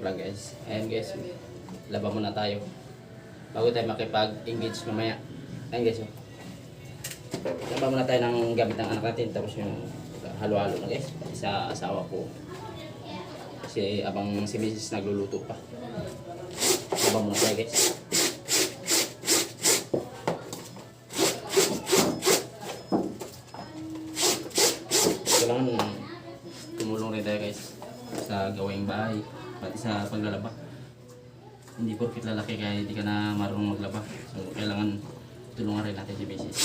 vlog guys. Ayan guys, laba muna tayo bago tayo makipag-engage mamaya. Ayan guys, laba muna tayo ng gamit ng anak natin. Tapos yung halo-halo na guys, sa asawa ko. Kasi abang si Mrs. nagluluto pa. Laba muna tayo guys. Kailangan tumulong rin tayo guys sa gawaing bahay, pati sa paglalaba. Hindi porkit lalaki kaya hindi ka na marunong maglaba. So kailangan tulungan rin natin si Mrs.